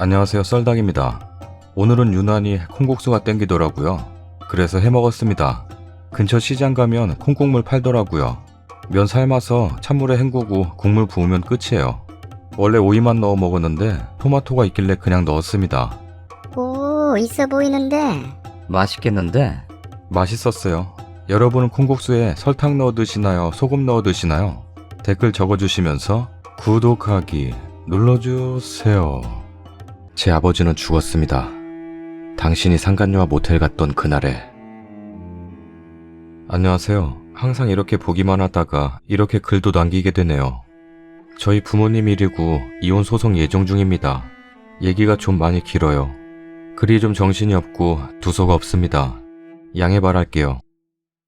안녕하세요, 썰닭입니다. 오늘은 유난히 콩국수가 땡기더라고요. 그래서 해먹었습니다. 근처 시장 가면 콩국물 팔더라고요. 면 삶아서 찬물에 헹구고 국물 부으면 끝이에요. 원래 오이만 넣어 먹었는데 토마토가 있길래 그냥 넣었습니다. 오, 있어 보이는데. 맛있겠는데? 맛있었어요. 여러분은 콩국수에 설탕 넣어 드시나요? 소금 넣어 드시나요? 댓글 적어주시면서 구독하기 눌러주세요. 제 아버지는 죽었습니다. 당신이 상간녀와 모텔 갔던 그날에. 안녕하세요. 항상 이렇게 보기만 하다가 이렇게 글도 남기게 되네요. 저희 부모님 일이고 이혼 소송 예정 중입니다. 얘기가 좀 많이 길어요. 글이 좀 정신이 없고 두서가 없습니다. 양해 바랄게요.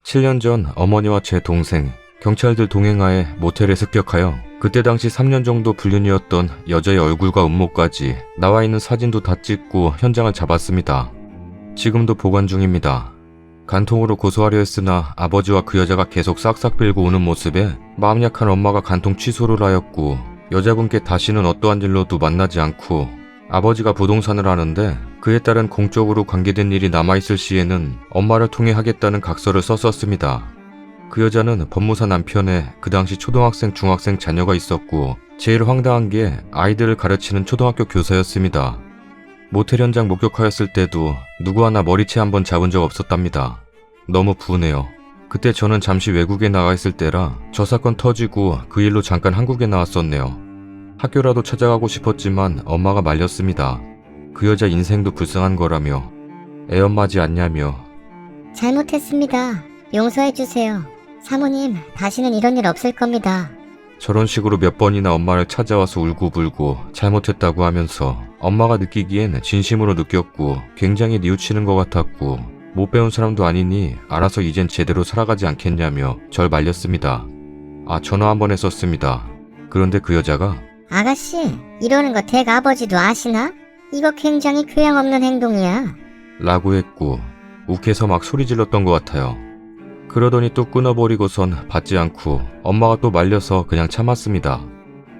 7년 전 어머니와 제 동생, 경찰들 동행하에 모텔에 습격하여 그때 당시 3년 정도 불륜이었던 여자의 얼굴과 음모까지 나와 있는 사진도 다 찍고 현장을 잡았습니다. 지금도 보관 중입니다. 간통으로 고소하려 했으나 아버지와 그 여자가 계속 싹싹 빌고 오는 모습에 마음 약한 엄마가 간통 취소를 하였고 여자분께 다시는 어떠한 일로도 만나지 않고 아버지가 부동산을 하는데 그에 따른 공적으로 관계된 일이 남아있을 시에는 엄마를 통해 하겠다는 각서를 썼었습니다. 그 여자는 법무사 남편에 그 당시 초등학생, 중학생 자녀가 있었고 제일 황당한 게 아이들을 가르치는 초등학교 교사였습니다. 모텔 현장 목격하였을 때도 누구 하나 머리채 한번 잡은 적 없었답니다. 너무 분해요. 그때 저는 잠시 외국에 나가 있을 때라 저 사건 터지고 그 일로 잠깐 한국에 나왔었네요. 학교라도 찾아가고 싶었지만 엄마가 말렸습니다. 그 여자 인생도 불쌍한 거라며 애엄마지 않냐며. 잘못했습니다. 용서해주세요. 사모님, 다시는 이런 일 없을 겁니다. 저런 식으로 몇 번이나 엄마를 찾아와서 울고불고 잘못했다고 하면서 엄마가 느끼기엔 진심으로 느꼈고 굉장히 뉘우치는 것 같았고 못 배운 사람도 아니니 알아서 이젠 제대로 살아가지 않겠냐며 절 말렸습니다. 전화 한번 했었습니다. 그런데 그 여자가 아가씨, 이러는 거 댁 아버지도 아시나? 이거 굉장히 교양 없는 행동이야. 라고 했고 욱해서 막 소리 질렀던 것 같아요. 그러더니 또 끊어버리고선 받지 않고 엄마가 또 말려서 그냥 참았습니다.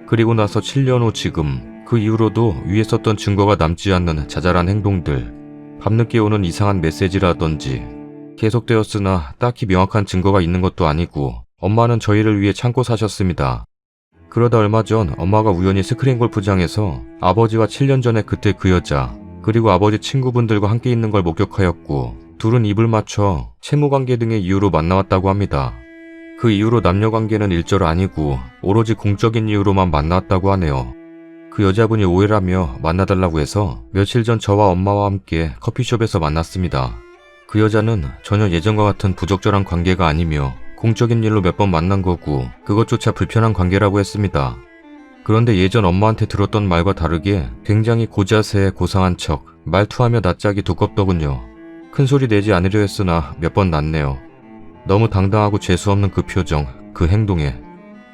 그리고 나서 7년 후 지금 그 이후로도 위에 썼던 증거가 남지 않는 자잘한 행동들, 밤늦게 오는 이상한 메시지라든지 계속되었으나 딱히 명확한 증거가 있는 것도 아니고 엄마는 저희를 위해 참고 사셨습니다. 그러다 얼마 전 엄마가 우연히 스크린 골프장에서 아버지와 7년 전에 그때 그 여자 그리고 아버지 친구분들과 함께 있는 걸 목격하였고 둘은 입을 맞춰 채무관계 등의 이유로 만나왔다고 합니다. 그 이후로 남녀관계는 일절 아니고 오로지 공적인 이유로만 만나왔다고 하네요. 그 여자분이 오해라며 만나달라고 해서 며칠 전 저와 엄마와 함께 커피숍에서 만났습니다. 그 여자는 전혀 예전과 같은 부적절한 관계가 아니며 공적인 일로 몇 번 만난 거고 그것조차 불편한 관계라고 했습니다. 그런데 예전 엄마한테 들었던 말과 다르게 굉장히 고자세에 고상한 척 말투하며 낯짝이 두껍더군요. 큰소리 내지 않으려 했으나 몇 번 났네요. 너무 당당하고 재수없는 그 표정, 그 행동에.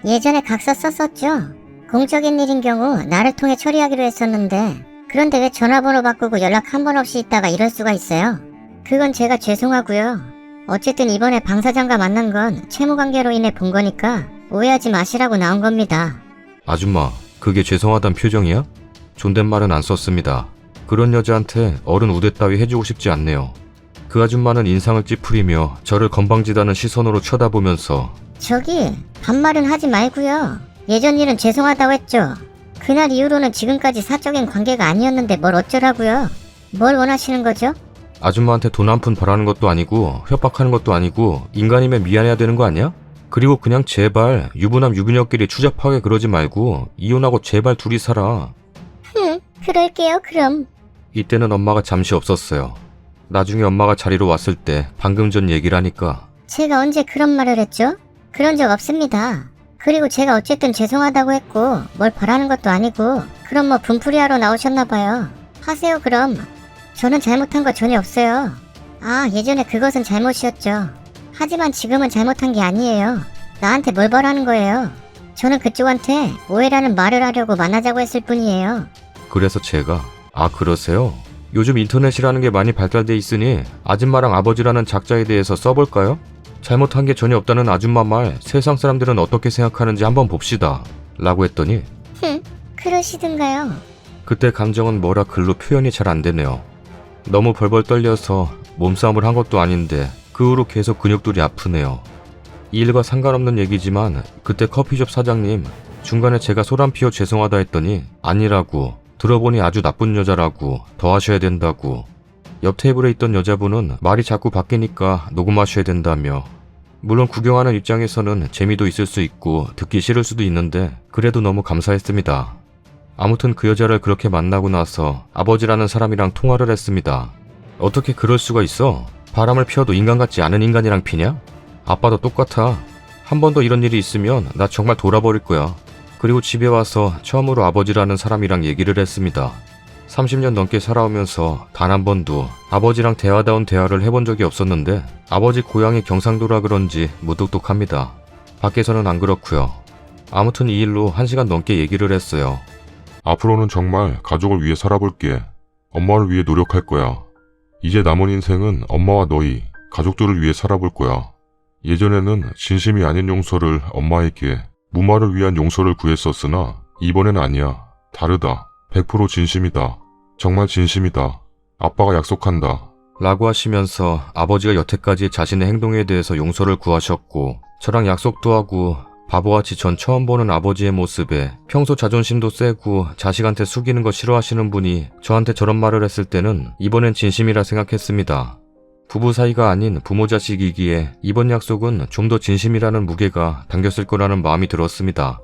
예전에 각서 썼었죠? 공적인 일인 경우 나를 통해 처리하기로 했었는데 그런데 왜 전화번호 바꾸고 연락 한 번 없이 있다가 이럴 수가 있어요? 그건 제가 죄송하고요. 어쨌든 이번에 방 사장과 만난 건 채무관계로 인해 본 거니까 오해하지 마시라고 나온 겁니다. 아줌마, 그게 죄송하단 표정이야? 존댓말은 안 썼습니다. 그런 여자한테 어른 우대 따위 해주고 싶지 않네요. 그 아줌마는 인상을 찌푸리며 저를 건방지다는 시선으로 쳐다보면서 저기, 반말은 하지 말고요. 예전 일은 죄송하다고 했죠. 그날 이후로는 지금까지 사적인 관계가 아니었는데 뭘 어쩌라고요. 뭘 원하시는 거죠? 아줌마한테 돈 한 푼 바라는 것도 아니고 협박하는 것도 아니고 인간이면 미안해야 되는 거 아니야? 그리고 그냥 제발 유부남 유부녀끼리 추잡하게 그러지 말고 이혼하고 제발 둘이 살아. 그럴게요, 그럼. 이때는 엄마가 잠시 없었어요. 나중에 엄마가 자리로 왔을 때 방금 전 얘기를 하니까 제가 언제 그런 말을 했죠? 그런 적 없습니다. 그리고 제가 어쨌든 죄송하다고 했고 뭘 바라는 것도 아니고 그럼 뭐 분풀이하러 나오셨나봐요. 하세요 그럼. 저는 잘못한 거 전혀 없어요. 예전에 그것은 잘못이었죠. 하지만 지금은 잘못한 게 아니에요. 나한테 뭘 바라는 거예요. 저는 그쪽한테 오해라는 말을 하려고 만나자고 했을 뿐이에요. 그래서 제가 그러세요? 요즘 인터넷이라는 게 많이 발달돼 있으니 아줌마랑 아버지라는 작자에 대해서 써볼까요? 잘못한 게 전혀 없다는 아줌마 말 세상 사람들은 어떻게 생각하는지 한번 봅시다 라고 했더니 그러시든가요. 그때 감정은 뭐라 글로 표현이 잘 안 되네요. 너무 벌벌 떨려서 몸싸움을 한 것도 아닌데 그 후로 계속 근육들이 아프네요. 이 일과 상관없는 얘기지만 그때 커피숍 사장님 중간에 제가 소란 피워 죄송하다 했더니 아니라고, 들어보니 아주 나쁜 여자라고, 더 하셔야 된다고, 옆 테이블에 있던 여자분은 말이 자꾸 바뀌니까 녹음하셔야 된다며. 물론 구경하는 입장에서는 재미도 있을 수 있고 듣기 싫을 수도 있는데 그래도 너무 감사했습니다. 아무튼 그 여자를 그렇게 만나고 나서 아버지라는 사람이랑 통화를 했습니다. 어떻게 그럴 수가 있어? 바람을 피워도 인간 같지 않은 인간이랑 피냐? 아빠도 똑같아. 한 번 더 이런 일이 있으면 나 정말 돌아버릴 거야. 그리고 집에 와서 처음으로 아버지라는 사람이랑 얘기를 했습니다. 30년 넘게 살아오면서 단 한 번도 아버지랑 대화다운 대화를 해본 적이 없었는데 아버지 고향이 경상도라 그런지 무뚝뚝합니다. 밖에서는 안 그렇고요. 아무튼 이 일로 1시간 넘게 얘기를 했어요. 앞으로는 정말 가족을 위해 살아볼게. 엄마를 위해 노력할 거야. 이제 남은 인생은 엄마와 너희, 가족들을 위해 살아볼 거야. 예전에는 진심이 아닌 용서를 엄마에게 무말을 위한 용서를 구했었으나 이번엔 아니야. 다르다. 100% 진심이다. 정말 진심이다. 아빠가 약속한다. 라고 하시면서 아버지가 여태까지 자신의 행동에 대해서 용서를 구하셨고 저랑 약속도 하고 바보같이 전 처음 보는 아버지의 모습에 평소 자존심도 세고 자식한테 숙이는 거 싫어하시는 분이 저한테 저런 말을 했을 때는 이번엔 진심이라 생각했습니다. 부부 사이가 아닌 부모 자식이기에 이번 약속은 좀 더 진심이라는 무게가 담겼을 거라는 마음이 들었습니다.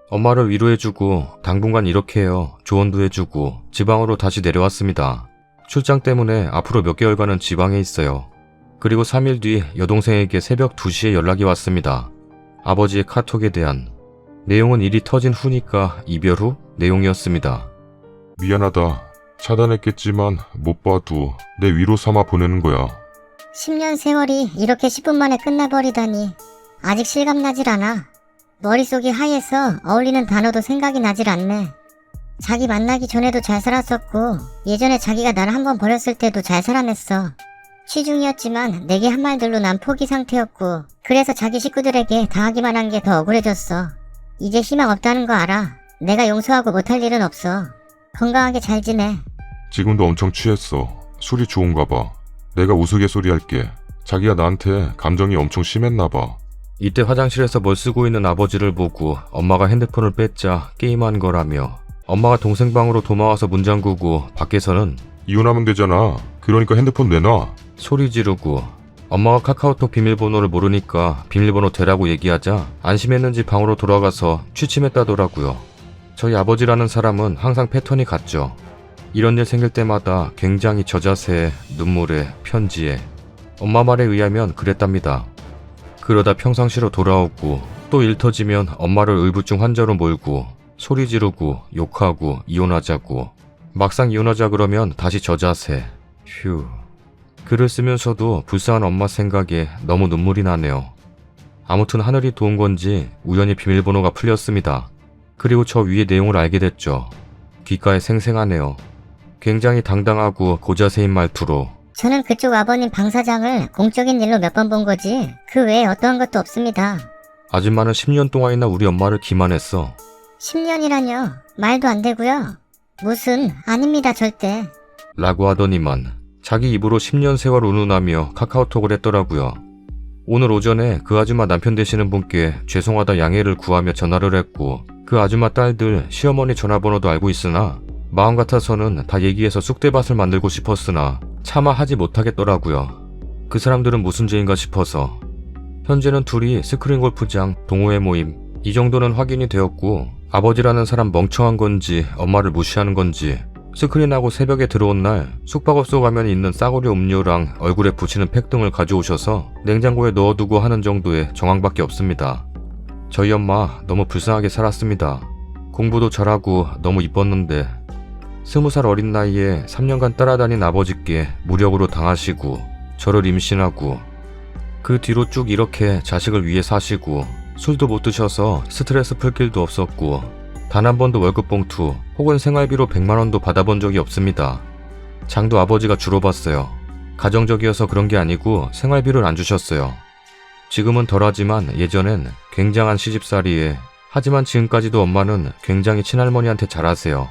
엄마를 위로해주고 당분간 이렇게 해요. 조언도 해주고 지방으로 다시 내려왔습니다. 출장 때문에 앞으로 몇 개월간은 지방에 있어요. 그리고 3일 뒤 여동생에게 새벽 2시에 연락이 왔습니다. 아버지의 카톡에 대한 내용은 일이 터진 후니까 이별 후 내용이었습니다. 미안하다. 차단했겠지만 못 봐도 내 위로 삼아 보내는 거야. 10년 세월이 이렇게 10분 만에 끝나버리다니 아직 실감나질 않아. 머릿속이 하얘서 어울리는 단어도 생각이 나질 않네. 자기 만나기 전에도 잘 살았었고 예전에 자기가 나를 한번 버렸을 때도 잘 살아냈어. 취중이었지만 내게 한 말들로 난 포기 상태였고 그래서 자기 식구들에게 당하기만 한 게 더 억울해졌어. 이제 희망 없다는 거 알아. 내가 용서하고 못할 일은 없어. 건강하게 잘 지내. 지금도 엄청 취했어. 술이 좋은가 봐. 내가 우스갯소리 할게. 자기가 나한테 감정이 엄청 심했나 봐. 이때 화장실에서 뭘 쓰고 있는 아버지를 보고 엄마가 핸드폰을 뺐자 게임한 거라며 엄마가 동생 방으로 도망와서 문 잠그고 밖에서는 이혼하면 되잖아. 그러니까 핸드폰 내놔. 소리 지르고 엄마가 카카오톡 비밀번호를 모르니까 비밀번호 대라고 얘기하자 안심했는지 방으로 돌아가서 취침했다더라고요. 저희 아버지라는 사람은 항상 패턴이 같죠. 이런 일 생길 때마다 굉장히 저자세에 눈물에 편지에 엄마 말에 의하면 그랬답니다. 그러다 평상시로 돌아오고 또 일 터지면 엄마를 의부증 환자로 몰고 소리 지르고 욕하고 이혼하자고 막상 이혼하자 그러면 다시 저자세. 휴. 글을 쓰면서도 불쌍한 엄마 생각에 너무 눈물이 나네요. 아무튼 하늘이 도운 건지 우연히 비밀번호가 풀렸습니다. 그리고 저 위의 내용을 알게 됐죠. 귓가에 생생하네요. 굉장히 당당하고 고자세인 말투로 저는 그쪽 아버님 방 사장을 공적인 일로 몇 번 본 거지 그 외에 어떠한 것도 없습니다. 아줌마는 10년 동안이나 우리 엄마를 기만했어. 10년이라뇨. 말도 안 되고요. 무슨 아닙니다 절대. 라고 하더니만 자기 입으로 10년 세월 운운하며 카카오톡을 했더라고요. 오늘 오전에 그 아줌마 남편 되시는 분께 죄송하다 양해를 구하며 전화를 했고 그 아줌마 딸들 시어머니 전화번호도 알고 있으나 마음 같아서는 다 얘기해서 쑥대밭을 만들고 싶었으나 차마 하지 못하겠더라고요. 그 사람들은 무슨 죄인가 싶어서. 현재는 둘이 스크린 골프장, 동호회 모임 이 정도는 확인이 되었고 아버지라는 사람 멍청한 건지 엄마를 무시하는 건지 스크린하고 새벽에 들어온 날 숙박업소 가면 있는 싸구려 음료랑 얼굴에 붙이는 팩 등을 가져오셔서 냉장고에 넣어두고 하는 정도의 정황밖에 없습니다. 저희 엄마 너무 불쌍하게 살았습니다. 공부도 잘하고 너무 이뻤는데 20살 어린 나이에 3년간 따라다닌 아버지께 무력으로 당하시고 저를 임신하고 그 뒤로 쭉 이렇게 자식을 위해 사시고 술도 못 드셔서 스트레스 풀 길도 없었고 단 한 번도 월급 봉투 혹은 생활비로 100만 원도 받아본 적이 없습니다. 장도 아버지가 주로 봤어요. 가정적이어서 그런 게 아니고 생활비를 안 주셨어요. 지금은 덜하지만 예전엔 굉장한 시집살이에 하지만 지금까지도 엄마는 굉장히 친할머니한테 잘하세요.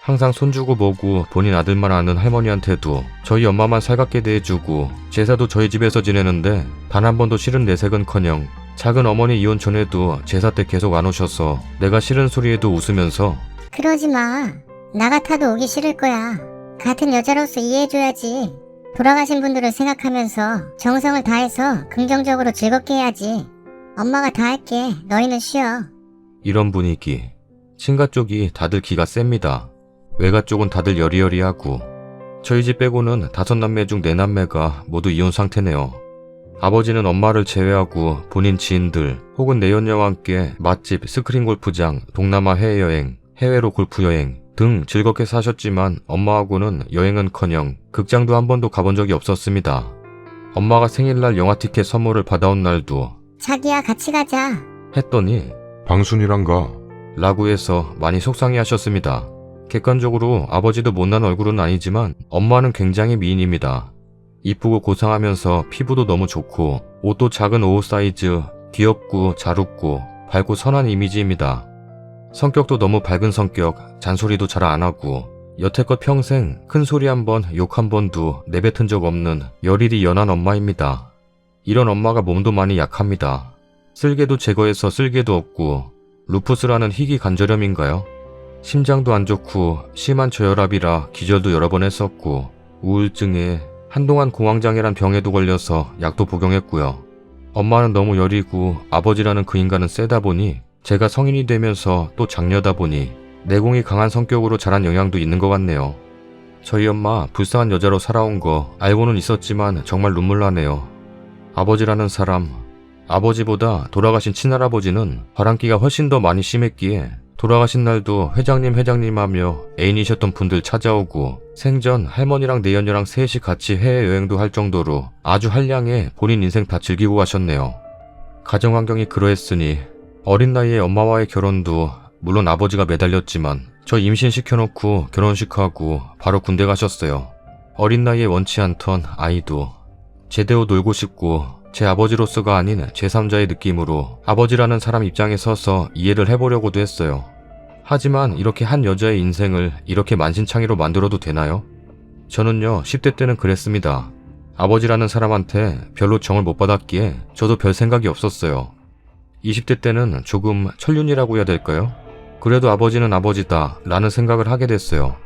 항상 손주고 뭐고 본인 아들만 아는 할머니한테도 저희 엄마만 살갑게 대해주고 제사도 저희 집에서 지내는데 단 한 번도 싫은 내색은커녕 작은 어머니 이혼 전에도 제사 때 계속 안 오셔서 내가 싫은 소리에도 웃으면서 그러지 마. 나 같아도 오기 싫을 거야. 같은 여자로서 이해해줘야지. 돌아가신 분들을 생각하면서 정성을 다해서 긍정적으로 즐겁게 해야지. 엄마가 다 할게. 너희는 쉬어. 이런 분위기. 친가 쪽이 다들 기가 셉니다. 외가 쪽은 다들 여리여리하고 저희 집 빼고는 5남매 중 4남매가 모두 이혼 상태네요. 아버지는 엄마를 제외하고 본인 지인들 혹은 내연녀와 함께 맛집, 스크린 골프장, 동남아 해외여행, 해외로 골프여행 등 즐겁게 사셨지만 엄마하고는 여행은커녕 극장도 한 번도 가본 적이 없었습니다. 엄마가 생일날 영화 티켓 선물을 받아온 날도 자기야 같이 가자. 했더니 방순이랑 가. 라고 해서 많이 속상해 하셨습니다. 객관적으로 아버지도 못난 얼굴은 아니지만 엄마는 굉장히 미인입니다. 이쁘고 고상하면서 피부도 너무 좋고 옷도 작은 오후 사이즈, 귀엽고 잘 웃고 밝고 선한 이미지입니다. 성격도 너무 밝은 성격, 잔소리도 잘 안 하고 여태껏 평생 큰 소리 한 번, 욕 한 번도 내뱉은 적 없는 열일이 연한 엄마입니다. 이런 엄마가 몸도 많이 약합니다. 쓸개도 제거해서 쓸개도 없고 루푸스라는 희귀 관절염인가요? 심장도 안 좋고 심한 저혈압이라 기절도 여러 번 했었고 우울증에 한동안 공황장애란 병에도 걸려서 약도 복용했고요. 엄마는 너무 여리고 아버지라는 그 인간은 세다 보니 제가 성인이 되면서 또 장녀다 보니 내공이 강한 성격으로 자란 영향도 있는 것 같네요. 저희 엄마 불쌍한 여자로 살아온 거 알고는 있었지만 정말 눈물 나네요. 아버지라는 사람, 아버지보다 돌아가신 친할아버지는 바람기가 훨씬 더 많이 심했기에 돌아가신 날도 회장님 하며 애인이셨던 분들 찾아오고 생전 할머니랑 내연녀랑 셋이 같이 해외여행도 할 정도로 아주 한량의 본인 인생 다 즐기고 가셨네요. 가정환경이 그러했으니 어린 나이에 엄마와의 결혼도 물론 아버지가 매달렸지만 저 임신시켜놓고 결혼식하고 바로 군대 가셨어요. 어린 나이에 원치 않던 아이도 제대로 놀고 싶고 제 아버지로서가 아닌 제3자의 느낌으로 아버지라는 사람 입장에 서서 이해를 해보려고도 했어요. 하지만 이렇게 한 여자의 인생을 이렇게 만신창이로 만들어도 되나요? 저는요 10대 때는 그랬습니다. 아버지라는 사람한테 별로 정을 못 받았기에 저도 별 생각이 없었어요. 20대 때는 조금 천륜이라고 해야 될까요? 그래도 아버지는 아버지다 라는 생각을 하게 됐어요.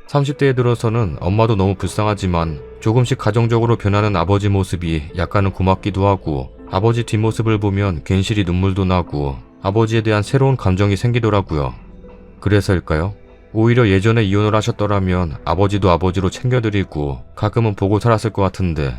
30대에 들어서는 엄마도 너무 불쌍하지만 조금씩 가정적으로 변하는 아버지 모습이 약간은 고맙기도 하고 아버지 뒷모습을 보면 괜시리 눈물도 나고 아버지에 대한 새로운 감정이 생기더라고요. 그래서일까요? 오히려 예전에 이혼을 하셨더라면 아버지도 아버지로 챙겨드리고 가끔은 보고 살았을 것 같은데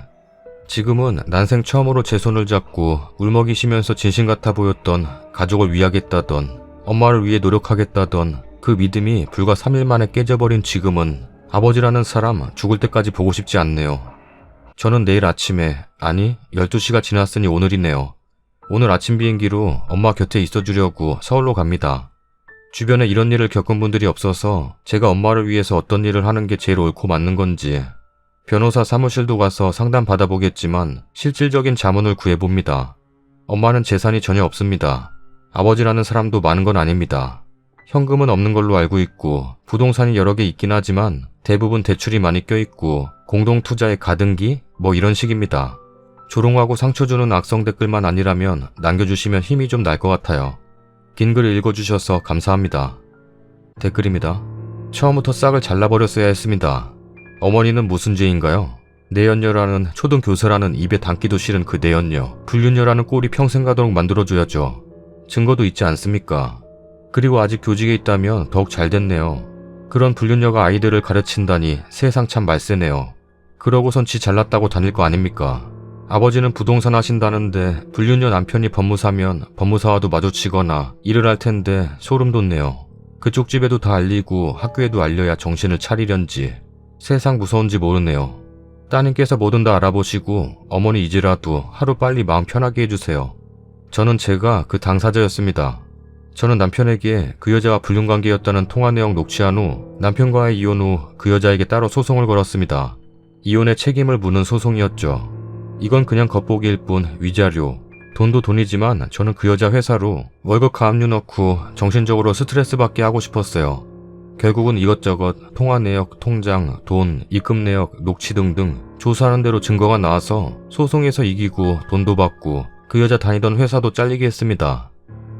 지금은 난생 처음으로 제 손을 잡고 울먹이시면서 진심 같아 보였던 가족을 위하겠다던 엄마를 위해 노력하겠다던 그 믿음이 불과 3일 만에 깨져버린 지금은 아버지라는 사람 죽을 때까지 보고 싶지 않네요. 저는 내일 아침에, 아니 12시가 지났으니 오늘이네요. 오늘 아침 비행기로 엄마 곁에 있어주려고 서울로 갑니다. 주변에 이런 일을 겪은 분들이 없어서 제가 엄마를 위해서 어떤 일을 하는 게 제일 옳고 맞는 건지 변호사 사무실도 가서 상담 받아보겠지만 실질적인 자문을 구해봅니다. 엄마는 재산이 전혀 없습니다. 아버지라는 사람도 많은 건 아닙니다. 현금은 없는 걸로 알고 있고 부동산이 여러 개 있긴 하지만 대부분 대출이 많이 껴있고 공동투자의 가등기? 뭐 이런 식입니다. 조롱하고 상처 주는 악성 댓글만 아니라면 남겨주시면 힘이 좀 날 것 같아요. 긴 글 읽어주셔서 감사합니다. 댓글입니다. 처음부터 싹을 잘라버렸어야 했습니다. 어머니는 무슨 죄인가요? 내연녀라는 초등교사라는 입에 담기도 싫은 그 내연녀, 불륜녀라는 꼴이 평생 가도록 만들어줘야죠. 증거도 있지 않습니까? 그리고 아직 교직에 있다면 더욱 잘 됐네요. 그런 불륜녀가 아이들을 가르친다니 세상 참 말세네요. 그러고선 지 잘났다고 다닐 거 아닙니까? 아버지는 부동산 하신다는데 불륜녀 남편이 법무사면 법무사와도 마주치거나 일을 할 텐데 소름 돋네요. 그쪽 집에도 다 알리고 학교에도 알려야 정신을 차리련지 세상 무서운지 모르네요. 따님께서 뭐든 다 알아보시고 어머니 이제라도 하루빨리 마음 편하게 해주세요. 저는 제가 그 당사자였습니다. 저는 남편에게 그 여자와 불륜관계였다는 통화 내용 녹취한 후 남편과의 이혼 후 그 여자에게 따로 소송을 걸었습니다. 이혼의 책임을 묻는 소송이었죠. 이건 그냥 겉보기일 뿐 위자료. 돈도 돈이지만 저는 그 여자 회사로 월급 가압류 넣고 정신적으로 스트레스 받게 하고 싶었어요. 결국은 이것저것 통화 내역, 통장, 돈, 입금 내역, 녹취 등등 조사하는 대로 증거가 나와서 소송에서 이기고 돈도 받고 그 여자 다니던 회사도 잘리게 했습니다.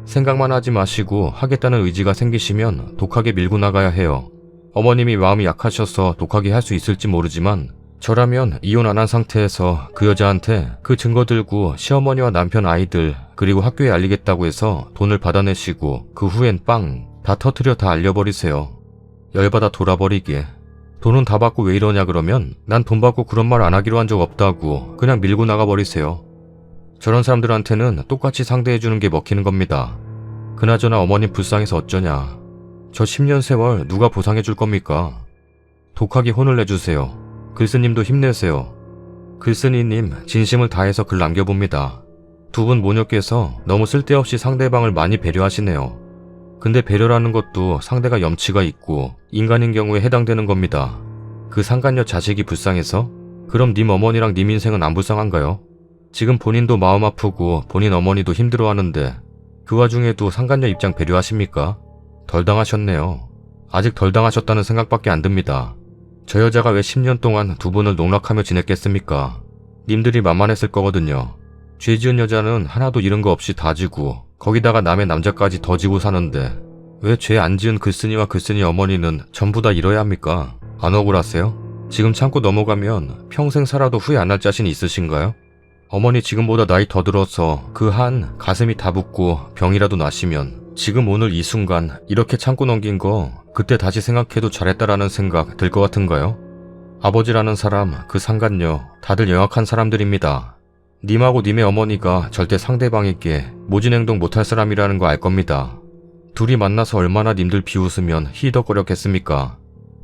생각만 하지 마시고 하겠다는 의지가 생기시면 독하게 밀고 나가야 해요. 어머님이 마음이 약하셔서 독하게 할 수 있을지 모르지만 저라면 이혼 안 한 상태에서 그 여자한테 그 증거 들고 시어머니와 남편 아이들 그리고 학교에 알리겠다고 해서 돈을 받아내시고 그 후엔 빵 다 터트려 다 알려버리세요. 열받아 돌아버리게. 돈은 다 받고 왜 이러냐 그러면 난 돈 받고 그런 말 안 하기로 한 적 없다고 그냥 밀고 나가버리세요. 저런 사람들한테는 똑같이 상대해주는 게 먹히는 겁니다. 그나저나 어머님 불쌍해서 어쩌냐. 저 10년 세월 누가 보상해줄 겁니까? 독하게 혼을 내주세요. 글쓰님도 힘내세요. 글쓴이님 진심을 다해서 글 남겨봅니다. 두 분 모녀께서 너무 쓸데없이 상대방을 많이 배려하시네요. 근데 배려라는 것도 상대가 염치가 있고 인간인 경우에 해당되는 겁니다. 그 상간녀 자식이 불쌍해서? 그럼 님 어머니랑 님 인생은 안 불쌍한가요? 지금 본인도 마음 아프고 본인 어머니도 힘들어하는데 그 와중에도 상간녀 입장 배려하십니까? 덜 당하셨네요. 아직 덜 당하셨다는 생각밖에 안 듭니다. 저 여자가 왜 10년 동안 두 분을 농락하며 지냈겠습니까? 님들이 만만했을 거거든요. 죄 지은 여자는 하나도 잃은 거 없이 다 지고 거기다가 남의 남자까지 더 지고 사는데 왜 죄 안 지은 글쓴이와 글쓴이 어머니는 전부 다 잃어야 합니까? 안 억울하세요? 지금 참고 넘어가면 평생 살아도 후회 안 할 자신 있으신가요? 어머니 지금보다 나이 더 들어서 그 한 가슴이 다 붓고 병이라도 나시면 지금 오늘 이 순간 이렇게 참고 넘긴 거 그때 다시 생각해도 잘했다라는 생각 들 것 같은가요? 아버지라는 사람, 그 상간녀 다들 영악한 사람들입니다. 님하고 님의 어머니가 절대 상대방에게 모진 행동 못할 사람이라는 거 알 겁니다. 둘이 만나서 얼마나 님들 비웃으면 히덕거렸겠습니까?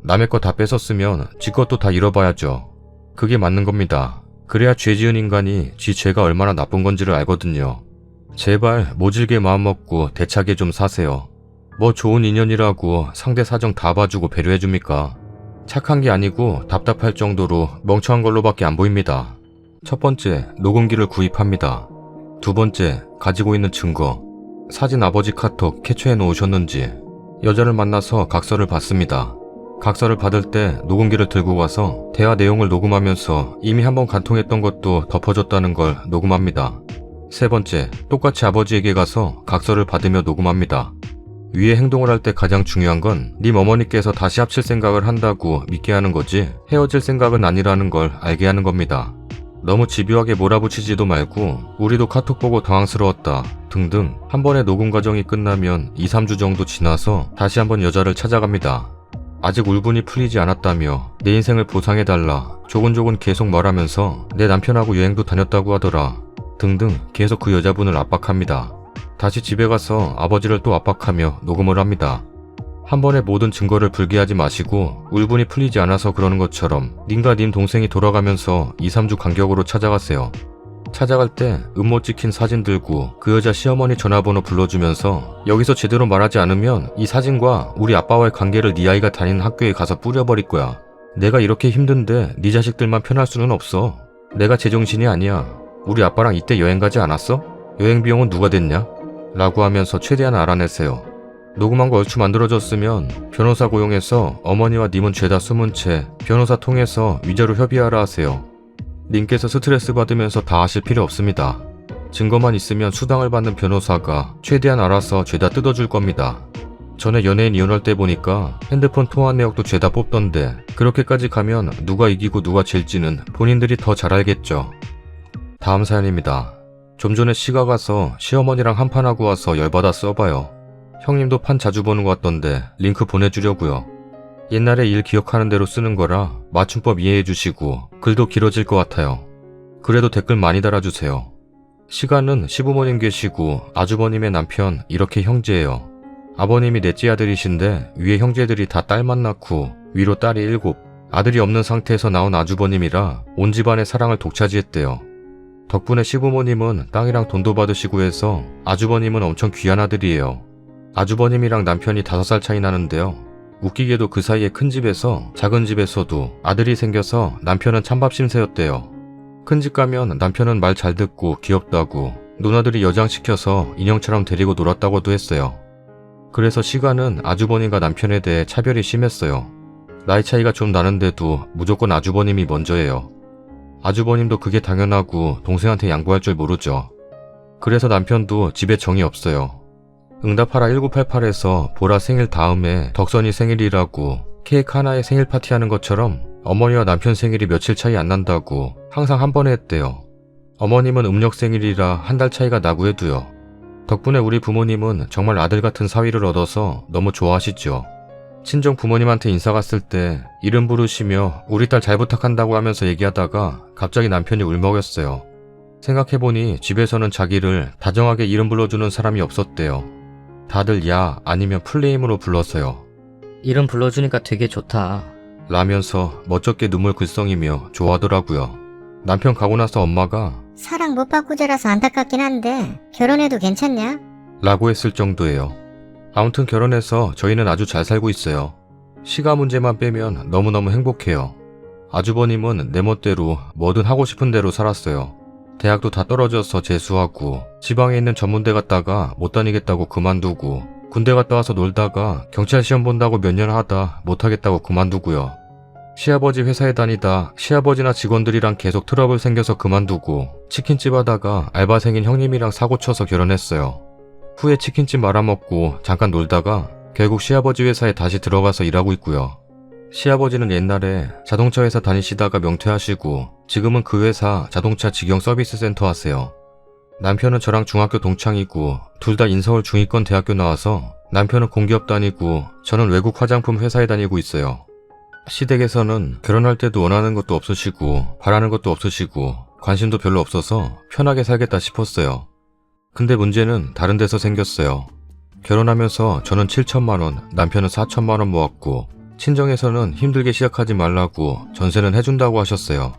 남의 거 다 뺏었으면 지 것도 다 잃어봐야죠. 그게 맞는 겁니다. 그래야 죄 지은 인간이 지 죄가 얼마나 나쁜 건지를 알거든요. 제발 모질게 마음먹고 대차게 좀 사세요. 뭐 좋은 인연이라고 상대 사정 다 봐주고 배려해줍니까? 착한 게 아니고 답답할 정도로 멍청한 걸로밖에 안 보입니다. 첫 번째, 녹음기를 구입합니다. 두 번째, 가지고 있는 증거. 사진 아버지 카톡 캡처해 놓으셨는지. 여자를 만나서 각서를 받습니다. 각서를 받을 때 녹음기를 들고 가서 대화 내용을 녹음하면서 이미 한번 간통했던 것도 덮어줬다는 걸 녹음합니다. 세 번째, 똑같이 아버지에게 가서 각서를 받으며 녹음합니다. 위의 행동을 할 때 가장 중요한 건 님 어머니께서 다시 합칠 생각을 한다고 믿게 하는 거지 헤어질 생각은 아니라는 걸 알게 하는 겁니다. 너무 집요하게 몰아붙이지도 말고 우리도 카톡 보고 당황스러웠다 등등 한 번의 녹음 과정이 끝나면 2-3주 정도 지나서 다시 한번 여자를 찾아갑니다. 아직 울분이 풀리지 않았다며 내 인생을 보상해달라 조곤조곤 계속 말하면서 내 남편하고 여행도 다녔다고 하더라 등등 계속 그 여자분을 압박합니다. 다시 집에 가서 아버지를 또 압박하며 녹음을 합니다. 한 번에 모든 증거를 불개하지 마시고 울분이 풀리지 않아서 그러는 것처럼 님과 님 동생이 돌아가면서 2-3주 간격으로 찾아가세요. 찾아갈 때 음모 찍힌 사진 들고 그 여자 시어머니 전화번호 불러주면서 여기서 제대로 말하지 않으면 이 사진과 우리 아빠와의 관계를 네 아이가 다니는 학교에 가서 뿌려버릴 거야. 내가 이렇게 힘든데 네 자식들만 편할 수는 없어. 내가 제정신이 아니야. 우리 아빠랑 이때 여행 가지 않았어? 여행 비용은 누가 댔냐? 라고 하면서 최대한 알아내세요. 녹음한 거 얼추 만들어졌으면 변호사 고용해서 어머니와 님은 죄다 숨은 채 변호사 통해서 위자료 협의하라 하세요. 님께서 스트레스 받으면서 다 하실 필요 없습니다. 증거만 있으면 수당을 받는 변호사가 최대한 알아서 죄다 뜯어줄 겁니다. 전에 연예인 이혼할 때 보니까 핸드폰 통화 내역도 죄다 뽑던데 그렇게까지 가면 누가 이기고 누가 질지는 본인들이 더 잘 알겠죠. 다음 사연입니다. 좀 전에 시가 가서 시어머니랑 한판하고 와서 열받아 써봐요. 형님도 판 자주 보는 것 같던데 링크 보내주려고요. 옛날에 일 기억하는 대로 쓰는 거라 맞춤법 이해해주시고 글도 길어질 것 같아요. 그래도 댓글 많이 달아주세요. 시가는 시부모님 계시고 아주버님의 남편 이렇게 형제예요. 아버님이 넷째 아들이신데 위에 형제들이 다 딸만 낳고 위로 딸이 7, 아들이 없는 상태에서 나온 아주버님이라 온 집안의 사랑을 독차지했대요. 덕분에 시부모님은 땅이랑 돈도 받으시고 해서 아주버님은 엄청 귀한 아들이에요. 아주버님이랑 남편이 5살 차이 나는데요. 웃기게도 그 사이에 큰 집에서 작은 집에서도 아들이 생겨서 남편은 찬밥 신세였대요. 큰 집 가면 남편은 말 잘 듣고 귀엽다고 누나들이 여장시켜서 인형처럼 데리고 놀았다고도 했어요. 그래서 시가는 아주버님과 남편에 대해 차별이 심했어요. 나이 차이가 좀 나는데도 무조건 아주버님이 먼저예요. 아주버님도 그게 당연하고 동생한테 양보할 줄 모르죠. 그래서 남편도 집에 정이 없어요. 응답하라 1988에서 보라 생일 다음에 덕선이 생일이라고 케이크 하나에 생일 파티하는 것처럼 어머니와 남편 생일이 며칠 차이 안 난다고 항상 한 번에 했대요. 어머님은 음력 생일이라 한 달 차이가 나고 해도요. 덕분에 우리 부모님은 정말 아들 같은 사위를 얻어서 너무 좋아하시죠. 친정 부모님한테 인사 갔을 때 이름 부르시며 우리 딸 잘 부탁한다고 하면서 얘기하다가 갑자기 남편이 울먹였어요. 생각해보니 집에서는 자기를 다정하게 이름 불러주는 사람이 없었대요. 다들 야 아니면 풀네임으로 불렀어요. 이름 불러주니까 되게 좋다. 라면서 멋쩍게 눈물 글썽이며 좋아하더라고요. 남편 가고 나서 엄마가 사랑 못 받고 자라서 안타깝긴 한데 결혼해도 괜찮냐? 라고 했을 정도예요. 아무튼 결혼해서 저희는 아주 잘 살고 있어요. 시가 문제만 빼면 너무너무 행복해요. 아주버님은 내 멋대로 뭐든 하고 싶은 대로 살았어요. 대학도 다 떨어져서 재수하고 지방에 있는 전문대 갔다가 못 다니겠다고 그만두고 군대 갔다 와서 놀다가 경찰 시험 본다고 몇 년 하다 못하겠다고 그만두고요. 시아버지 회사에 다니다 시아버지나 직원들이랑 계속 트러블 생겨서 그만두고 치킨집 하다가 알바생인 형님이랑 사고 쳐서 결혼했어요. 후에 치킨집 말아먹고 잠깐 놀다가 결국 시아버지 회사에 다시 들어가서 일하고 있고요. 시아버지는 옛날에 자동차 회사 다니시다가 명퇴하시고 지금은 그 회사 자동차 직영 서비스 센터 하세요. 남편은 저랑 중학교 동창이고 둘 다 인서울 중위권 대학교 나와서 남편은 공기업 다니고 저는 외국 화장품 회사에 다니고 있어요. 시댁에서는 결혼할 때도 원하는 것도 없으시고 바라는 것도 없으시고 관심도 별로 없어서 편하게 살겠다 싶었어요. 근데 문제는 다른 데서 생겼어요. 결혼하면서 저는 7천만 원, 남편은 4천만 원 모았고 친정에서는 힘들게 시작하지 말라고 전세는 해준다고 하셨어요.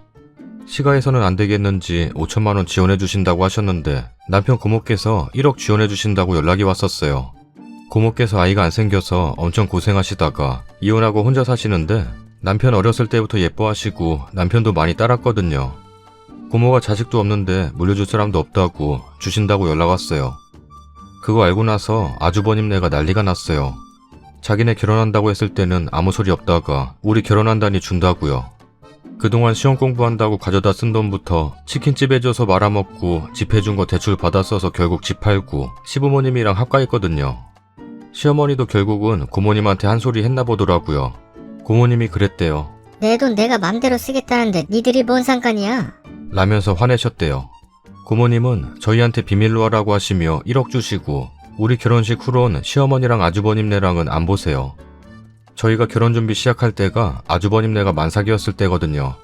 시가에서는 안 되겠는지 5천만 원 지원해 주신다고 하셨는데 남편 고모께서 1억 지원해 주신다고 연락이 왔었어요. 고모께서 아이가 안 생겨서 엄청 고생하시다가 이혼하고 혼자 사시는데 남편 어렸을 때부터 예뻐하시고 남편도 많이 따랐거든요. 고모가 자식도 없는데 물려줄 사람도 없다고 주신다고 연락 왔어요. 그거 알고 나서 아주버님네가 난리가 났어요. 자기네 결혼한다고 했을 때는 아무 소리 없다가 우리 결혼한다니 준다고요. 그동안 시험 공부한다고 가져다 쓴 돈부터 치킨집 해줘서 말아먹고 집 해준 거 대출 받아 써서 결국 집 팔고 시부모님이랑 합가했거든요. 시어머니도 결국은 고모님한테 한 소리 했나 보더라고요. 고모님이 그랬대요. 내 돈 내가 맘대로 쓰겠다는데 니들이 뭔 상관이야? 라면서 화내셨대요. 고모님은 저희한테 비밀로 하라고 하시며 1억 주시고 우리 결혼식 후론 시어머니랑 아주버님네랑은 안 보세요. 저희가 결혼 준비 시작할 때가 아주버님네가 만삭이었을 때거든요.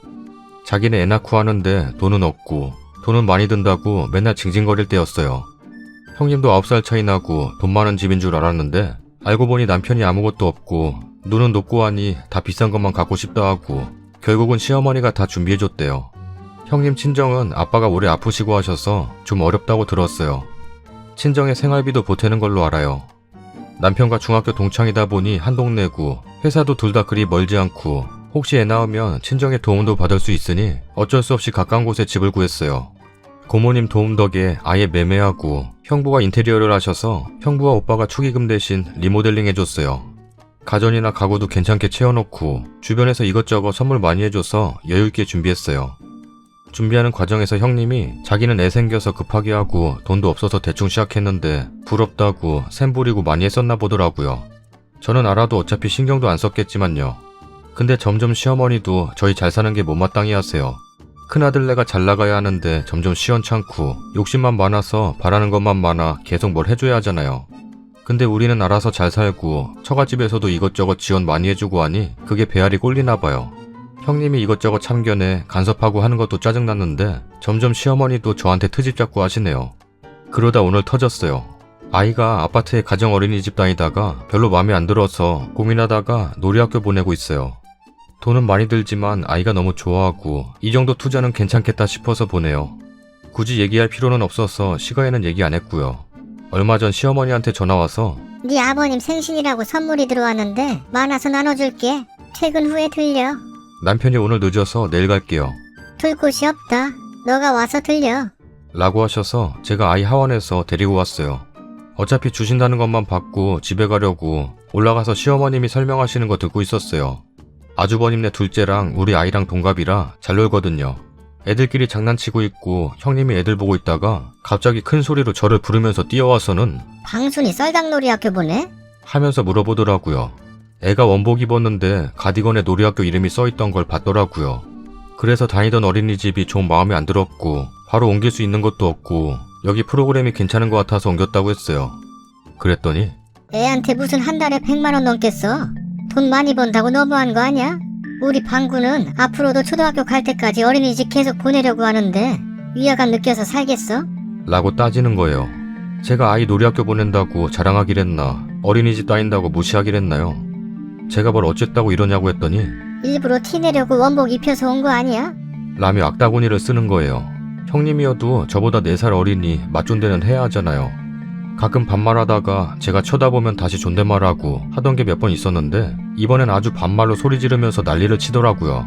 자기네 애 낳고 하는데 돈은 없고 돈은 많이 든다고 맨날 징징거릴 때였어요. 형님도 9살 차이 나고 돈 많은 집인 줄 알았는데 알고 보니 남편이 아무것도 없고 눈은 높고 하니 다 비싼 것만 갖고 싶다 하고 결국은 시어머니가 다 준비해줬대요. 형님 친정은 아빠가 오래 아프시고 하셔서 좀 어렵다고 들었어요. 친정의 생활비도 보태는 걸로 알아요. 남편과 중학교 동창이다 보니 한 동네고 회사도 둘 다 그리 멀지 않고 혹시 애 낳으면 친정의 도움도 받을 수 있으니 어쩔 수 없이 가까운 곳에 집을 구했어요. 고모님 도움 덕에 아예 매매하고 형부가 인테리어를 하셔서 형부와 오빠가 축의금 대신 리모델링 해줬어요. 가전이나 가구도 괜찮게 채워놓고 주변에서 이것저것 선물 많이 해줘서 여유있게 준비했어요. 준비하는 과정에서 형님이 자기는 애 생겨서 급하게 하고 돈도 없어서 대충 시작했는데 부럽다고 샘 부리고 많이 했었나 보더라고요. 저는 알아도 어차피 신경도 안 썼겠지만요. 근데 점점 시어머니도 저희 잘 사는 게 못마땅해 하세요. 큰아들내가 잘 나가야 하는데 점점 시원찮고 욕심만 많아서 바라는 것만 많아 계속 뭘 해줘야 하잖아요. 근데 우리는 알아서 잘 살고 처갓집에서도 이것저것 지원 많이 해주고 하니 그게 배알이 꼴리나 봐요. 형님이 이것저것 참견해 간섭하고 하는 것도 짜증났는데 점점 시어머니도 저한테 트집 잡고 하시네요. 그러다 오늘 터졌어요. 아이가 아파트에 가정 어린이집 다니다가 별로 마음에 안 들어서 고민하다가 놀이학교 보내고 있어요. 돈은 많이 들지만 아이가 너무 좋아하고 이 정도 투자는 괜찮겠다 싶어서 보내요. 굳이 얘기할 필요는 없어서 시가에는 얘기 안 했고요. 얼마 전 시어머니한테 전화와서 네 아버님 생신이라고 선물이 들어왔는데 많아서 나눠줄게. 퇴근 후에 들려. 남편이 오늘 늦어서 내일 갈게요. 둘 곳이 없다. 너가 와서 들려. 라고 하셔서 제가 아이 하원에서 데리고 왔어요. 어차피 주신다는 것만 받고 집에 가려고 올라가서 시어머님이 설명하시는 거 듣고 있었어요. 아주버님네 둘째랑 우리 아이랑 동갑이라 잘 놀거든요. 애들끼리 장난치고 있고 형님이 애들 보고 있다가 갑자기 큰 소리로 저를 부르면서 뛰어와서는 방순이 썰당놀이 학교 보내? 하면서 물어보더라고요. 애가 원복 입었는데 가디건에 놀이학교 이름이 써있던 걸 봤더라고요. 그래서 다니던 어린이집이 좀 마음에 안 들었고 바로 옮길 수 있는 것도 없고 여기 프로그램이 괜찮은 것 같아서 옮겼다고 했어요. 그랬더니 애한테 무슨 한 달에 100만 원 넘겠어? 돈 많이 번다고 너무한 거 아니야? 우리 방구는 앞으로도 초등학교 갈 때까지 어린이집 계속 보내려고 하는데 위화감 느껴서 살겠어? 라고 따지는 거예요. 제가 아이 놀이학교 보낸다고 자랑하기랬나 어린이집 다닌다고 무시하기랬나요? 제가 뭘 어쨌다고 이러냐고 했더니 일부러 티 내려고 원복 입혀서 온 거 아니야? 라며 악다구니를 쓰는 거예요. 형님이어도 저보다 4살 어리니 맞존대는 해야 하잖아요. 가끔 반말하다가 제가 쳐다보면 다시 존댓말하고 하던 게 몇 번 있었는데 이번엔 아주 반말로 소리 지르면서 난리를 치더라고요.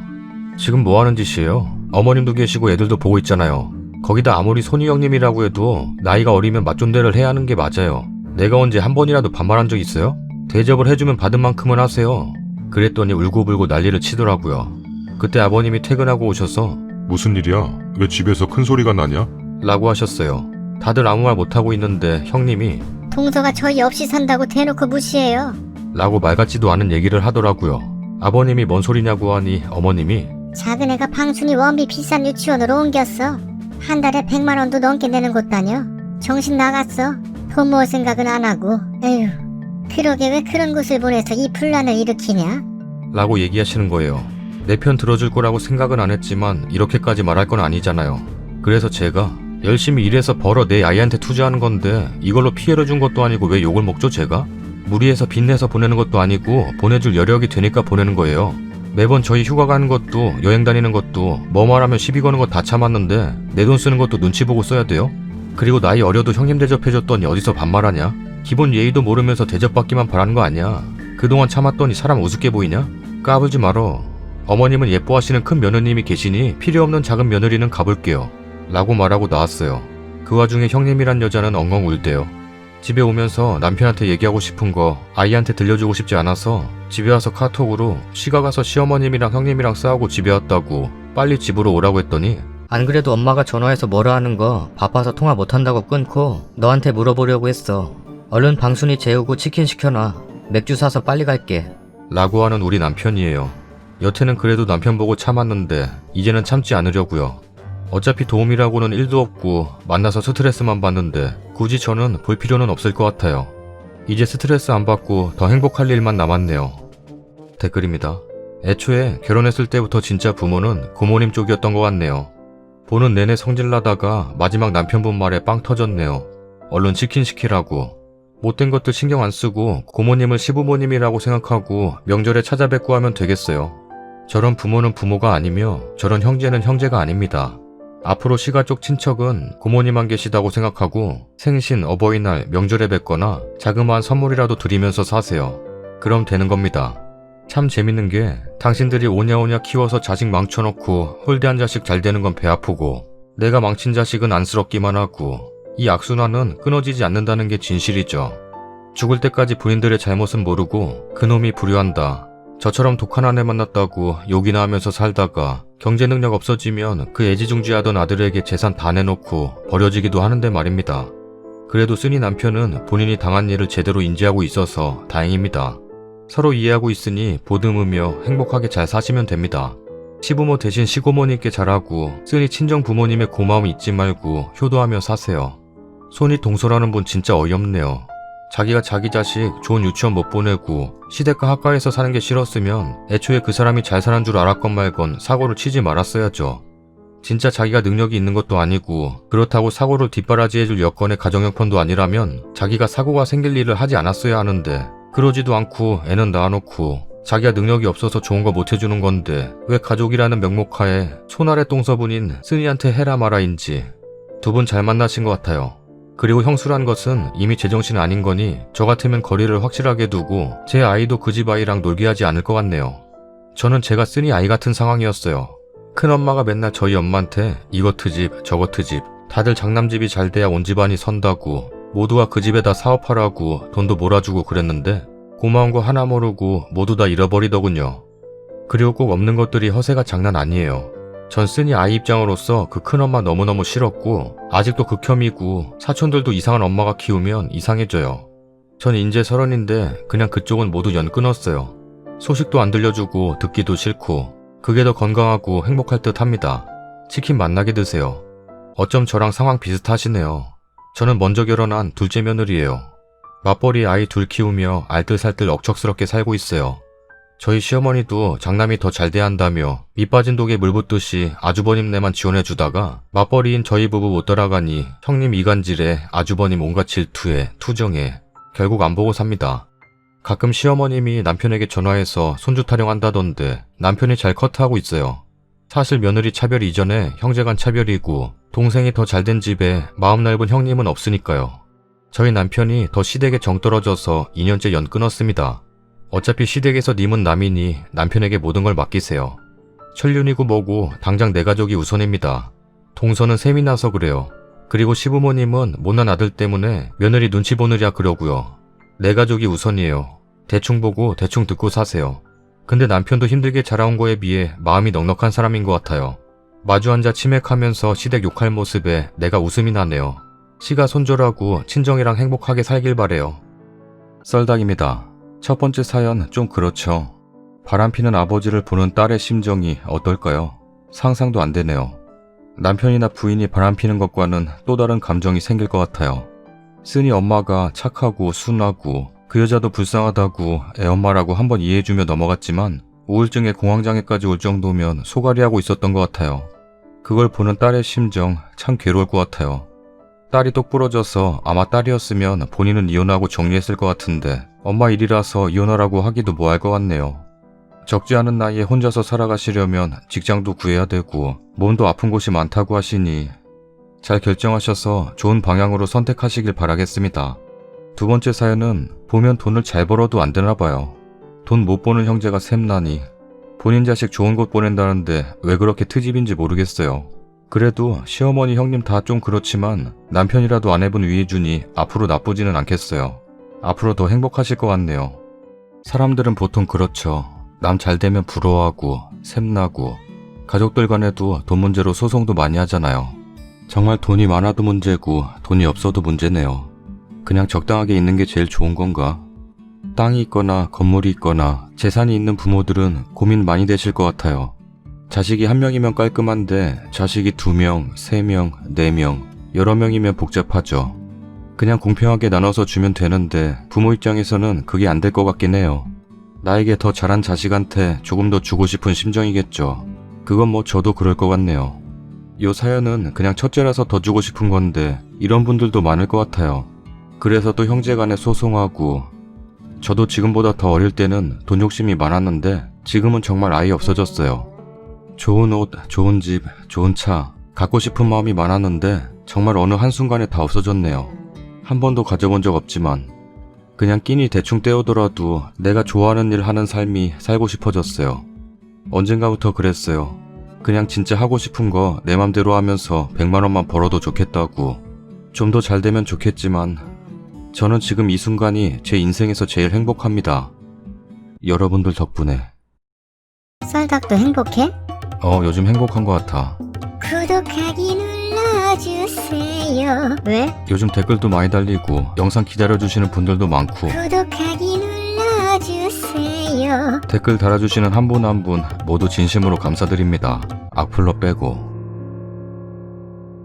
지금 뭐 하는 짓이에요? 어머님도 계시고 애들도 보고 있잖아요. 거기다 아무리 손이 형님이라고 해도 나이가 어리면 맞존대를 해야 하는 게 맞아요. 내가 언제 한 번이라도 반말한 적 있어요? 대접을 해주면 받은 만큼은 하세요. 그랬더니 울고불고 난리를 치더라고요. 그때 아버님이 퇴근하고 오셔서 무슨 일이야? 왜 집에서 큰 소리가 나냐? 라고 하셨어요. 다들 아무 말 못하고 있는데 형님이 동서가 저희 없이 산다고 대놓고 무시해요. 라고 말 같지도 않은 얘기를 하더라고요. 아버님이 뭔 소리냐고 하니 어머님이 작은 애가 방순이 원비 비싼 유치원으로 옮겼어. 한 달에 100만 원도 넘게 내는 곳 다녀. 정신 나갔어. 돈 모을 생각은 안 하고. 에휴, 그러게 왜 그런 곳을 보내서 이 분란을 일으키냐? 라고 얘기하시는 거예요. 내 편 들어줄 거라고 생각은 안 했지만 이렇게까지 말할 건 아니잖아요. 그래서 제가 열심히 일해서 벌어 내 아이한테 투자하는 건데 이걸로 피해를 준 것도 아니고 왜 욕을 먹죠 제가? 무리해서 빚내서 보내는 것도 아니고 보내줄 여력이 되니까 보내는 거예요. 매번 저희 휴가 가는 것도 여행 다니는 것도 뭐 말하면 시비 거는 거 다 참았는데 내 돈 쓰는 것도 눈치 보고 써야 돼요? 그리고 나이 어려도 형님 대접해줬더니 어디서 반말하냐? 기본 예의도 모르면서 대접받기만 바라는 거 아니야. 그동안 참았더니 사람 우습게 보이냐? 까불지 말어. 어머님은 예뻐하시는 큰 며느님이 계시니 필요 없는 작은 며느리는 가볼게요. 라고 말하고 나왔어요. 그 와중에 형님이란 여자는 엉엉 울대요. 집에 오면서 남편한테 얘기하고 싶은 거 아이한테 들려주고 싶지 않아서 집에 와서 카톡으로 시가 가서 시어머님이랑 형님이랑 싸우고 집에 왔다고 빨리 집으로 오라고 했더니 안 그래도 엄마가 전화해서 뭐라 하는 거 바빠서 통화 못한다고 끊고 너한테 물어보려고 했어. 얼른 방순이 재우고 치킨 시켜놔. 맥주 사서 빨리 갈게. 라고 하는 우리 남편이에요. 여태는 그래도 남편 보고 참았는데 이제는 참지 않으려고요. 어차피 도움이라고는 1도 없고 만나서 스트레스만 받는데 굳이 저는 볼 필요는 없을 것 같아요. 이제 스트레스 안 받고 더 행복할 일만 남았네요. 댓글입니다. 애초에 결혼했을 때부터 진짜 부모는 고모님 쪽이었던 것 같네요. 보는 내내 성질나다가 마지막 남편분 말에 빵 터졌네요. 얼른 치킨 시키라고. 못된 것들 신경 안 쓰고 고모님을 시부모님이라고 생각하고 명절에 찾아뵙고 하면 되겠어요. 저런 부모는 부모가 아니며 저런 형제는 형제가 아닙니다. 앞으로 시가 쪽 친척은 고모님만 계시다고 생각하고 생신, 어버이날, 명절에 뵙거나 자그마한 선물이라도 드리면서 사세요. 그럼 되는 겁니다. 참 재밌는 게 당신들이 오냐오냐 키워서 자식 망쳐놓고 홀대한 자식 잘 되는 건 배 아프고 내가 망친 자식은 안쓰럽기만 하고 이 악순환은 끊어지지 않는다는 게 진실이죠. 죽을 때까지 부인들의 잘못은 모르고 그놈이 불효한다. 저처럼 독한 아내 만났다고 욕이나 하면서 살다가 경제 능력 없어지면 그 애지중지하던 아들에게 재산 다 내놓고 버려지기도 하는데 말입니다. 그래도 쓰니 남편은 본인이 당한 일을 제대로 인지하고 있어서 다행입니다. 서로 이해하고 있으니 보듬으며 행복하게 잘 사시면 됩니다. 시부모 대신 시고모님께 잘하고 쓰니 친정 부모님의 고마움 잊지 말고 효도하며 사세요. 손이 동서라는 분 진짜 어이없네요. 자기가 자기 자식 좋은 유치원 못 보내고 시댁과 학가에서 사는 게 싫었으면 애초에 그 사람이 잘 사는 줄 알았건 말건 사고를 치지 말았어야죠. 진짜 자기가 능력이 있는 것도 아니고 그렇다고 사고를 뒷바라지해줄 여건의 가정형편도 아니라면 자기가 사고가 생길 일을 하지 않았어야 하는데 그러지도 않고 애는 낳아놓고 자기가 능력이 없어서 좋은 거 못해주는 건데 왜 가족이라는 명목하에 손아래 똥서분인 쓰니한테 해라 마라인지. 두 분 잘 만나신 것 같아요. 그리고 형수란 것은 이미 제정신 아닌 거니 저 같으면 거리를 확실하게 두고 제 아이도 그 집 아이랑 놀게 하지 않을 것 같네요. 저는 제가 쓰니 아이 같은 상황이었어요. 큰엄마가 맨날 저희 엄마한테 이거 트집 저거 트집 다들 장남집이 잘 돼야 온 집안이 선다고 모두가 그 집에다 사업하라고 돈도 몰아주고 그랬는데 고마운 거 하나 모르고 모두 다 잃어버리더군요. 그리고 꼭 없는 것들이 허세가 장난 아니에요. 전 쓴이 아이 입장으로서 그 큰엄마 너무너무 싫었고 아직도 극혐이고 사촌들도 이상한 엄마가 키우면 이상해져요. 전 인제 30인데 그냥 그쪽은 모두 연 끊었어요. 소식도 안 들려주고 듣기도 싫고 그게 더 건강하고 행복할 듯 합니다. 치킨 맛나게 드세요. 어쩜 저랑 상황 비슷하시네요. 저는 먼저 결혼한 둘째 며느리예요. 맞벌이 아이 둘 키우며 알뜰살뜰 억척스럽게 살고 있어요. 저희 시어머니도 장남이 더 잘 돼야 한다며 밑 빠진 독에 물 붓듯이 아주버님네만 지원해주다가 맞벌이인 저희 부부 못 따라가니 형님 이간질에 아주버님 온갖 질투에 투정에 결국 안 보고 삽니다. 가끔 시어머님이 남편에게 전화해서 손주 타령한다던데 남편이 잘 커트하고 있어요. 사실 며느리 차별 이전에 형제간 차별이고 동생이 더 잘된 집에 마음 넓은 형님은 없으니까요. 저희 남편이 더 시댁에 정 떨어져서 2년째 연 끊었습니다. 어차피 시댁에서 님은 남이니 남편에게 모든 걸 맡기세요. 천륜이고 뭐고 당장 내 가족이 우선입니다. 동서는 셈이 나서 그래요. 그리고 시부모님은 못난 아들 때문에 며느리 눈치 보느랴 그러고요. 내 가족이 우선이에요. 대충 보고 대충 듣고 사세요. 근데 남편도 힘들게 자라온 거에 비해 마음이 넉넉한 사람인 것 같아요. 마주 앉아 치맥하면서 시댁 욕할 모습에 내가 웃음이 나네요. 시가 손절하고 친정이랑 행복하게 살길 바래요. 썰닭입니다. 첫 번째 사연 좀 그렇죠. 바람피는 아버지를 보는 딸의 심정이 어떨까요? 상상도 안 되네요. 남편이나 부인이 바람피는 것과는 또 다른 감정이 생길 것 같아요. 쓰니 엄마가 착하고 순하고 그 여자도 불쌍하다고 애엄마라고 한번 이해해주며 넘어갔지만 우울증에 공황장애까지 올 정도면 소갈이하고 있었던 것 같아요. 그걸 보는 딸의 심정 참 괴로울 것 같아요. 딸이 똑부러져서 아마 딸이었으면 본인은 이혼하고 정리했을 것 같은데 엄마 일이라서 이혼하라고 하기도 뭐할 것 같네요. 적지 않은 나이에 혼자서 살아가시려면 직장도 구해야 되고 몸도 아픈 곳이 많다고 하시니 잘 결정하셔서 좋은 방향으로 선택하시길 바라겠습니다. 두 번째 사연은 보면 돈을 잘 벌어도 안 되나 봐요. 돈 못 버는 형제가 샘나니 본인 자식 좋은 곳 보낸다는데 왜 그렇게 트집인지 모르겠어요. 그래도 시어머니 형님 다 좀 그렇지만 남편이라도 아내분 위해주니 앞으로 나쁘지는 않겠어요. 앞으로 더 행복하실 것 같네요. 사람들은 보통 그렇죠. 남 잘 되면 부러워하고 샘나고 가족들 간에도 돈 문제로 소송도 많이 하잖아요. 정말 돈이 많아도 문제고 돈이 없어도 문제네요. 그냥 적당하게 있는 게 제일 좋은 건가? 땅이 있거나 건물이 있거나 재산이 있는 부모들은 고민 많이 되실 것 같아요. 자식이 한 명이면 깔끔한데 자식이 2명, 3명, 4명, 여러 명이면 복잡하죠. 그냥 공평하게 나눠서 주면 되는데 부모 입장에서는 그게 안 될 것 같긴 해요. 나에게 더 잘한 자식한테 조금 더 주고 싶은 심정이겠죠. 그건 뭐 저도 그럴 것 같네요. 요 사연은 그냥 첫째라서 더 주고 싶은 건데 이런 분들도 많을 것 같아요. 그래서 또 형제간에 소송하고 저도 지금보다 더 어릴 때는 돈 욕심이 많았는데 지금은 정말 아예 없어졌어요. 좋은 옷, 좋은 집, 좋은 차 갖고 싶은 마음이 많았는데 정말 어느 한순간에 다 없어졌네요. 한 번도 가져본 적 없지만 그냥 끼니 대충 때우더라도 내가 좋아하는 일 하는 삶이 살고 싶어졌어요. 언젠가부터 그랬어요. 그냥 진짜 하고 싶은 거 내 맘대로 하면서 100만 원만 벌어도 좋겠다고. 좀 더 잘 되면 좋겠지만 저는 지금 이 순간이 제 인생에서 제일 행복합니다. 여러분들 덕분에. 썰닭도 행복해? 요즘 행복한 것 같아. 구독하기 눌러주세요. 왜? 요즘 댓글도 많이 달리고 영상 기다려주시는 분들도 많고 구독하기 눌러주세요. 댓글 달아주시는 한 분 한 분 모두 진심으로 감사드립니다. 악플러 빼고.